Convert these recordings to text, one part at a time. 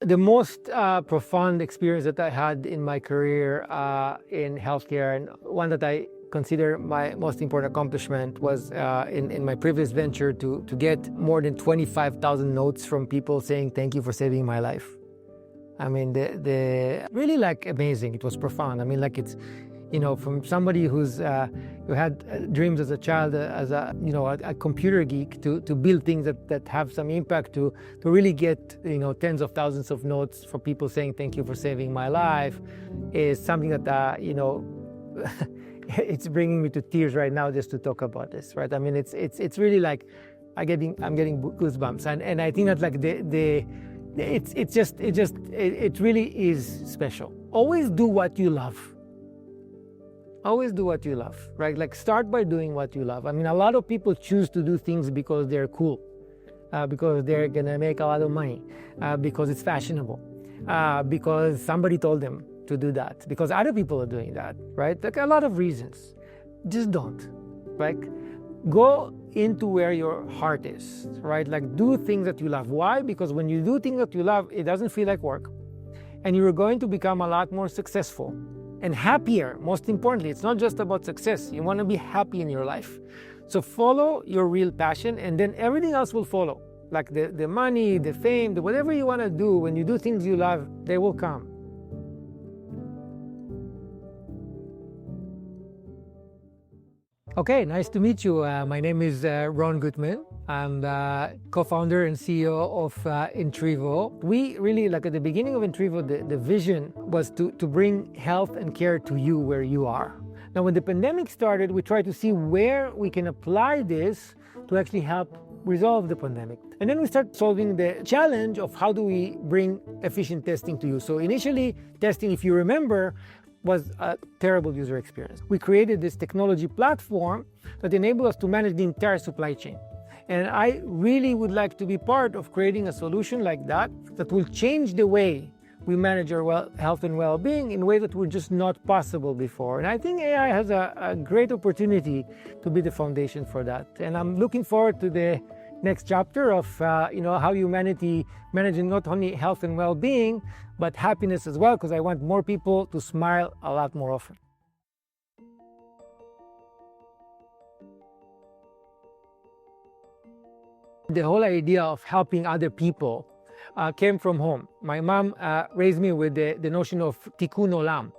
The most profound experience that I had in my career in healthcare, and one that I consider my most important accomplishment, was in my previous venture to get more than 25,000 notes from people saying thank you for saving my life. I mean, the really like amazing. It was profound. I mean, like it's, you know, from somebody who had dreams as a child, as a computer geek, to build things that have some impact, to really get, tens of thousands of notes from people saying thank you for saving my life, is something that it's bringing me to tears right now just to talk about this, right? I mean, it's really like I'm getting goosebumps, and I think that like it really is special. Always do what you love. Always do what you love, right? Like start by doing what you love. I mean, a lot of people choose to do things because they're cool, because they're gonna make a lot of money, because it's fashionable, because somebody told them to do that, because other people are doing that, right? Like a lot of reasons. Just don't, right? Go into where your heart is, right? Like do things that you love. Why? Because when you do things that you love, it doesn't feel like work, and you're going to become a lot more successful and happier. Most importantly, it's not just about success. You want to be happy in your life. So follow your real passion, and then everything else will follow. Like the money, the fame, whatever you want to do, when you do things you love, they will come. Okay, nice to meet you. My name is Ron Gutman. I'm the co-founder and CEO of Intrivo. We really, like at the beginning of Intrivo, the vision was to bring health and care to you where you are. Now, when the pandemic started, we tried to see where we can apply this to actually help resolve the pandemic. And then we started solving the challenge of how do we bring efficient testing to you. So initially, testing, if you remember, was a terrible user experience. We created this technology platform that enabled us to manage the entire supply chain. And I really would like to be part of creating a solution like that will change the way we manage our health and well-being in a way that were just not possible before. And I think AI has a great opportunity to be the foundation for that. And I'm looking forward to the next chapter of how humanity manages not only health and well-being, but happiness as well, because I want more people to smile a lot more often. The whole idea of helping other people came from home. My mom raised me with the notion of tikkun olam,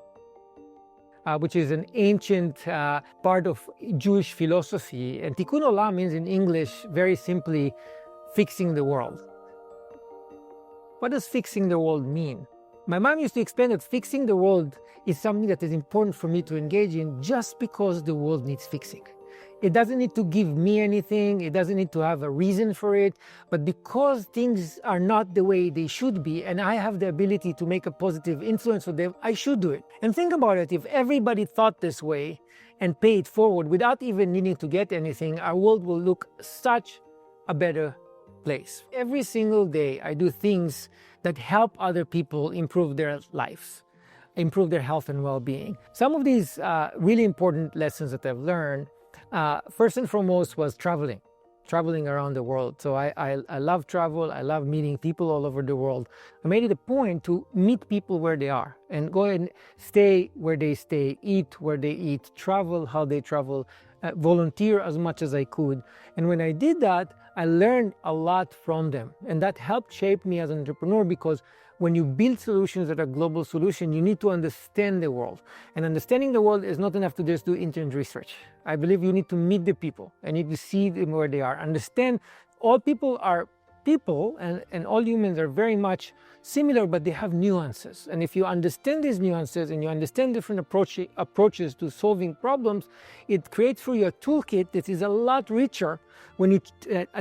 which is an ancient part of Jewish philosophy. And tikkun olam means in English, very simply, fixing the world. What does fixing the world mean? My mom used to explain that fixing the world is something that is important for me to engage in just because the world needs fixing. It doesn't need to give me anything, it doesn't need to have a reason for it, but because things are not the way they should be, and I have the ability to make a positive influence on them, I should do it. And think about it, if everybody thought this way and paid forward without even needing to get anything, our world will look such a better place. Every single day, I do things that help other people improve their lives, improve their health and well-being. Some of these really important lessons that I've learned, first and foremost, was traveling around the world. So I love travel. I love meeting people all over the world. I made it a point to meet people where they are and go and stay where they stay, eat where they eat, travel how they travel, volunteer as much as I could. And when I did that, I learned a lot from them. And that helped shape me as an entrepreneur, because when you build solutions that are global solutions, you need to understand the world. And understanding the world is not enough to just do internet research. I believe you need to meet the people and need to see them where they are. Understand all people are people, and all humans are very much similar, but they have nuances. And if you understand these nuances and you understand different approaches to solving problems, it creates for you a toolkit that is a lot richer when you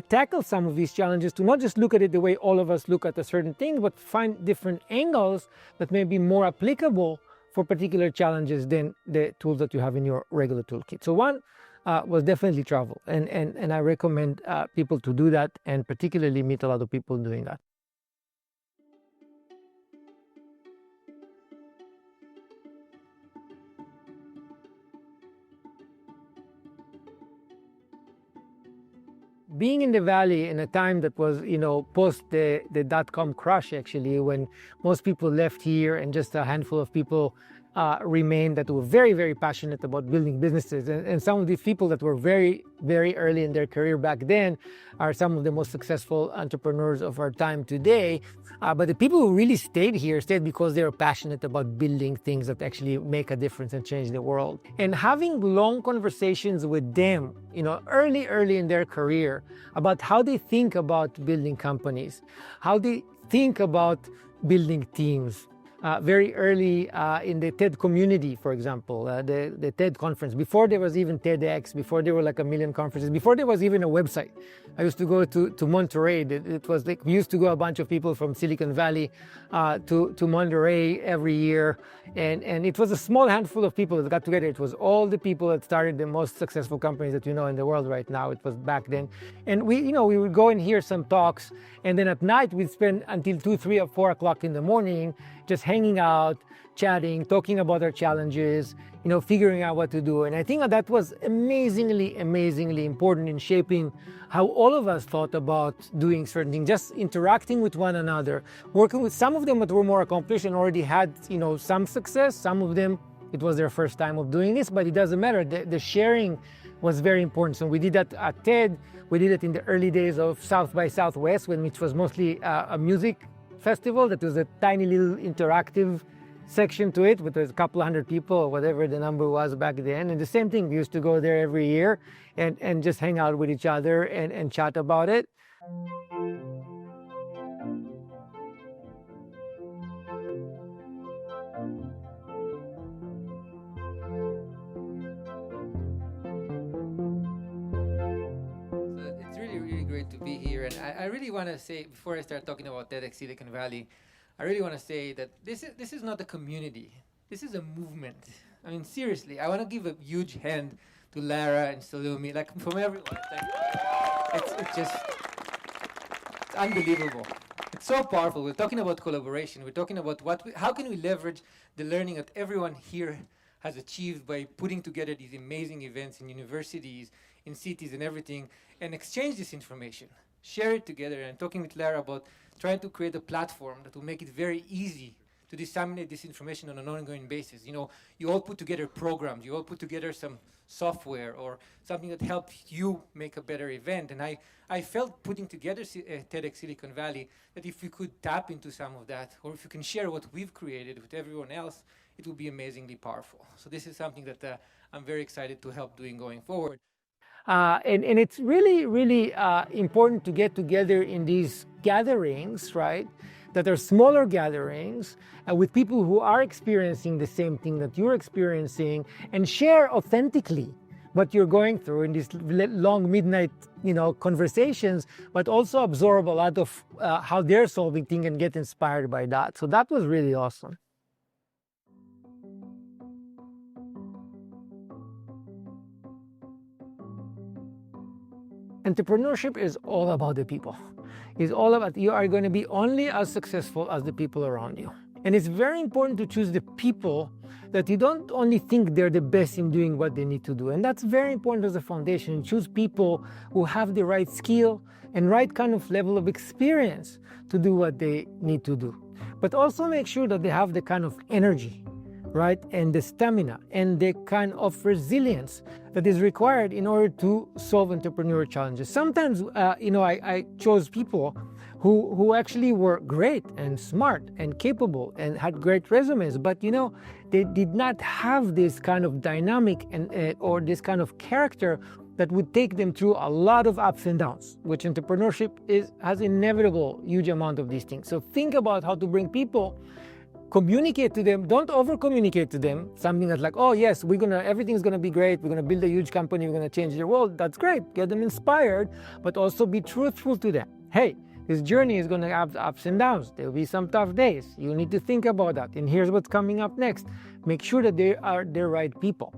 tackle some of these challenges, to not just look at it the way all of us look at a certain thing, but find different angles that may be more applicable for particular challenges than the tools that you have in your regular toolkit. So one was definitely travel. And I recommend people to do that, and particularly meet a lot of people doing that. being in the Valley in a time that was, post the dot-com crash, actually, when most people left here and just a handful of people remained that were very, very passionate about building businesses. And some of these people that were very, very early in their career back then are some of the most successful entrepreneurs of our time today. But the people who really stayed here stayed because they were passionate about building things that actually make a difference and change the world. And having long conversations with them, early in their career about how they think about building companies, how they think about building teams, very early in the TED community, for example, the TED conference, before there was even TEDx, before there were like a million conferences, before there was even a website. I used to go to Monterey. It was like, we used to go a bunch of people from Silicon Valley to Monterey every year. And it was a small handful of people that got together. It was all the people that started the most successful companies that you know in the world right now. It was back then. And we would go and hear some talks. And then at night, we'd spend until 2, 3, or 4 o'clock in the morning just hanging out, chatting, talking about our challenges, figuring out what to do. And I think that was amazingly, amazingly important in shaping how all of us thought about doing certain things, just interacting with one another, working with some of them that were more accomplished and already had, some success. Some of them, it was their first time of doing this, but it doesn't matter. The sharing was very important. So we did that at TED. We did it in the early days of South by Southwest, which was mostly a music festival that was a tiny little interactive section to it, but there's a couple hundred people or whatever the number was back then. And the same thing, we used to go there every year and just hang out with each other and chat about it. To be here, and I really want to say, before I start talking about TEDx Silicon Valley, I really want to say that this is not a community. This is a movement. I mean, seriously, I want to give a huge hand to Lara and Salumi, like from everyone. It's just it's unbelievable. It's so powerful. We're talking about collaboration. We're talking about how can we leverage the learning that everyone here has achieved by putting together these amazing events in universities, in cities and everything, and exchange this information, share it together. And talking with Lara about trying to create a platform that will make it very easy to disseminate this information on an ongoing basis. You all put together programs, you all put together some software or something that helps you make a better event. And I felt putting together TEDx Silicon Valley that if we could tap into some of that, or if you can share what we've created with everyone else, it will be amazingly powerful. So this is something that I'm very excited to help doing going forward. And it's really, really important to get together in these gatherings, right, that are smaller gatherings with people who are experiencing the same thing that you're experiencing, and share authentically what you're going through in these long midnight, conversations, but also absorb a lot of how they're solving things and get inspired by that. So that was really awesome. Entrepreneurship is all about the people. It's all about you are going to be only as successful as the people around you. And it's very important to choose the people that you don't only think they're the best in doing what they need to do. And that's very important as a foundation. Choose people who have the right skill and right kind of level of experience to do what they need to do. But also make sure that they have the kind of energy, right, and the stamina and the kind of resilience that is required in order to solve entrepreneurial challenges. Sometimes, I chose people who actually were great and smart and capable and had great resumes, but they did not have this kind of dynamic and or this kind of character that would take them through a lot of ups and downs, which entrepreneurship has inevitable huge amount of these things. So think about how to bring people. Communicate to them. Don't over-communicate to them. Something that's like, oh yes, everything's gonna be great. We're gonna build a huge company. We're gonna change the world. That's great. Get them inspired, but also be truthful to them. Hey, this journey is gonna have ups and downs. There will be some tough days. You need to think about that. And here's what's coming up next. Make sure that they are the right people.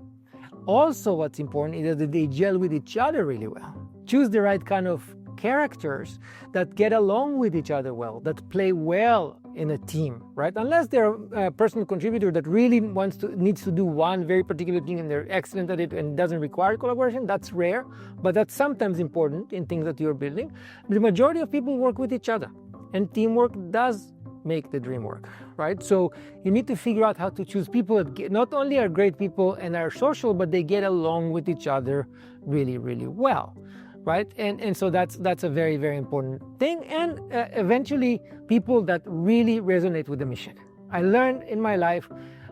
Also, what's important is that they gel with each other really well. Choose the right kind of characters that get along with each other well, that play well in a team, right? Unless they're a personal contributor that really needs to do one very particular thing and they're excellent at it and doesn't require collaboration, that's rare, but that's sometimes important in things that you're building. The majority of people work with each other, and teamwork does make the dream work, right? So you need to figure out how to choose people that not only are great people and are social, but they get along with each other really, really well, right? And so that's a very, very important thing. And eventually, people that really resonate with the mission. I learned in my life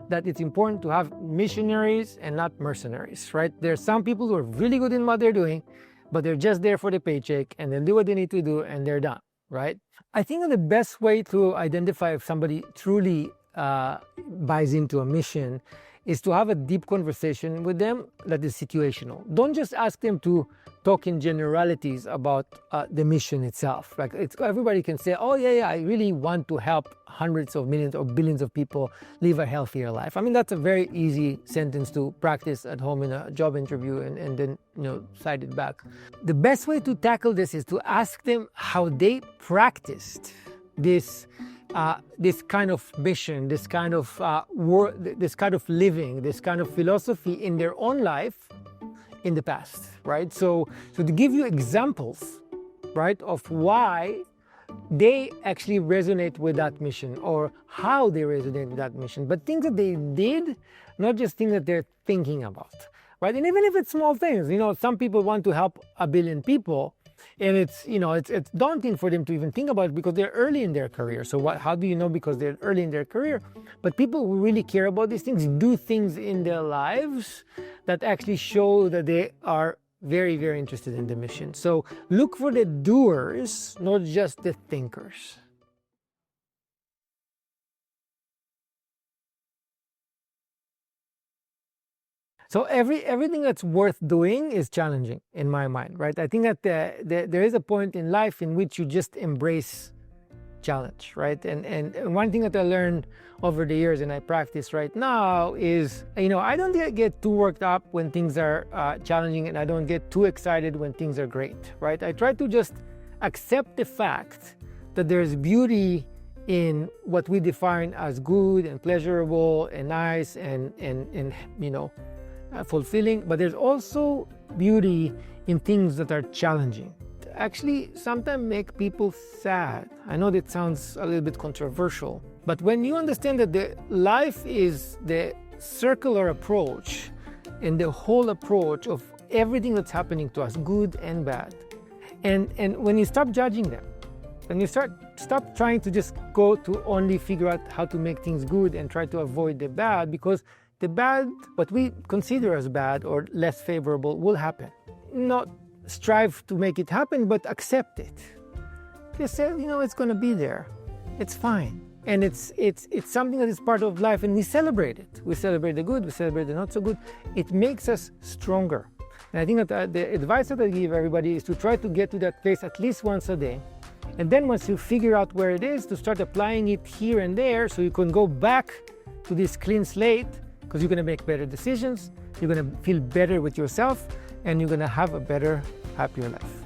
that it's important to have missionaries and not mercenaries, right? There are some people who are really good in what they're doing, but they're just there for the paycheck, and they'll do what they need to do and they're done, right? I think that the best way to identify if somebody truly buys into a mission is to have a deep conversation with them that is situational. Don't just ask them to talk in generalities about the mission itself. Like everybody can say, oh yeah, I really want to help hundreds of millions or billions of people live a healthier life. I mean, that's a very easy sentence to practice at home in a job interview and then cite it back. The best way to tackle this is to ask them how they practiced this kind of mission, this kind of this kind of living, this kind of philosophy in their own life in the past, right? So to give you examples, right, of why they actually resonate with that mission or how they resonate with that mission, but things that they did, not just things that they're thinking about, right? And even if it's small things, some people want to help 1 billion people, and it's daunting for them to even think about it because they're early in their career. So how do you know? Because they're early in their career. But people who really care about these things do things in their lives that actually show that they are very, very interested in the mission. So look for the doers, not just the thinkers. So everything that's worth doing is challenging in my mind, right? I think that there is a point in life in which you just embrace challenge, right? And one thing that I learned over the years and I practice right now is, I don't get too worked up when things are challenging, and I don't get too excited when things are great, right? I try to just accept the fact that there's beauty in what we define as good and pleasurable and nice and fulfilling, but there's also beauty in things that are challenging. Actually, sometimes make people sad. I know that sounds a little bit controversial, but when you understand that the life is the circular approach and the whole approach of everything that's happening to us, good and bad, and when you stop judging them, and you stop trying to just go to only figure out how to make things good and try to avoid the bad, because the bad, what we consider as bad or less favorable, will happen. Not strive to make it happen, but accept it. Just say, it's going to be there. It's fine. And it's something that is part of life, and we celebrate it. We celebrate the good, we celebrate the not so good. It makes us stronger. And I think that the advice that I give everybody is to try to get to that place at least once a day. And then once you figure out where it is, to start applying it here and there so you can go back to this clean slate, because you're going to make better decisions, you're going to feel better with yourself, and you're going to have a better, happier life.